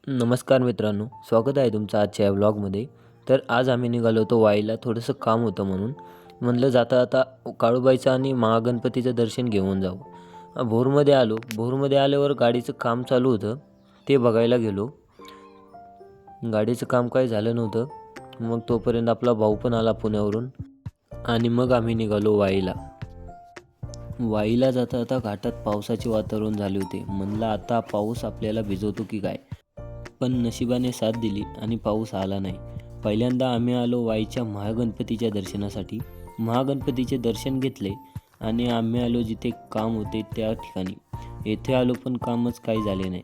नमस्कार मित्रांनो, स्वागत आहे तुमचं आजच्या या व्लॉगमध्ये. तर आज आम्ही निघालो होतो वाईला. थोडंसं काम होतं म्हणून म्हणलं जाता जाता काळूबाईचं आणि महागणपतीचं दर्शन घेऊन जावं. भोरमध्ये आलो. भोरमध्ये आल्यावर गाडीचं काम चालू होतं, ते बघायला गेलो. गाडीचं काम काही झालं नव्हतं. मग तोपर्यंत आपला भाऊ पण आला पुण्यावरून आणि मग आम्ही निघालो वाईला. वाईला जाता जाता घाटात पावसाचे वातावरण झाले होते. म्हणलं आता पाऊस आपल्याला भिजवतो की काय, पण नशिबाने साथ दिली आणि पाऊस आला नाही. पहिल्यांदा आम्ही आलो वाईच्या महागणपतीच्या दर्शनासाठी. महागणपतीचे दर्शन घेतले आणि आम्ही आलो जिथे काम होते त्या ठिकाणी. येथे आलो पण कामच काही झाले नाही.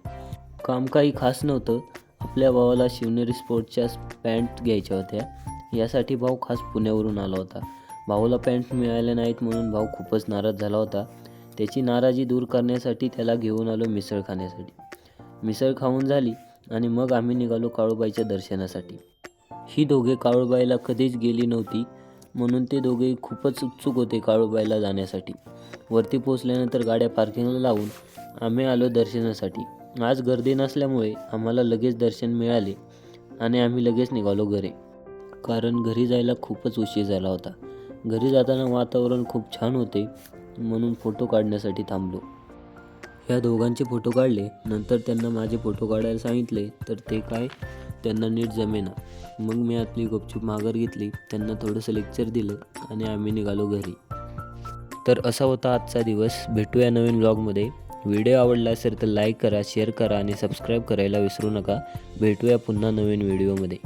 काम काही खास नव्हतं. आपल्या भावाला शिवनेरी स्पोर्ट्सच्या पॅन्ट घ्यायच्या होत्या, यासाठी भाऊ खास पुण्यावरून आला होता. भाऊला पॅन्ट मिळाल्या नाहीत म्हणून भाऊ खूपच नाराज झाला होता. त्याची नाराजी दूर करण्यासाठी त्याला घेऊन आलो मिसळ खाण्यासाठी. मिसळ खाऊन झाली आणि मग आम्ही निघालो काळूबाईच्या दर्शनासाठी. ही दोघे काळूबाईला कधीच गेली नव्हती, म्हणून ते दोघे खूपच उत्सुक होते काळूबाईला जाण्यासाठी. वरती पोचल्यानंतर गाड्या पार्किंगला लावून आम्ही आलो दर्शनासाठी. आज गर्दी नसल्यामुळे आम्हाला लगेच दर्शन मिळाले आणि आम्ही लगेच निघालो घरी, कारण घरी जायला खूपच उशीर झाला होता. घरी जाताना वातावरण खूप छान होते म्हणून फोटो काढण्यासाठी थांबलो. ह्या दोघांचे फोटो काढले. नंतर त्यांना माझे फोटो काढायला सांगितले तर ते काय त्यांना नीट जमेना. मग मी आपली गपचूप माघार घेतली, त्यांना थोडंसं लेक्चर दिलं आणि आम्ही निघालो घरी. तर असा होता आजचा दिवस. भेटूया नवीन व्लॉगमध्ये. व्हिडिओ आवडला असेल तर लाईक करा, शेअर करा आणि सबस्क्राईब करायला विसरू नका. भेटूया पुन्हा नवीन व्हिडिओमध्ये.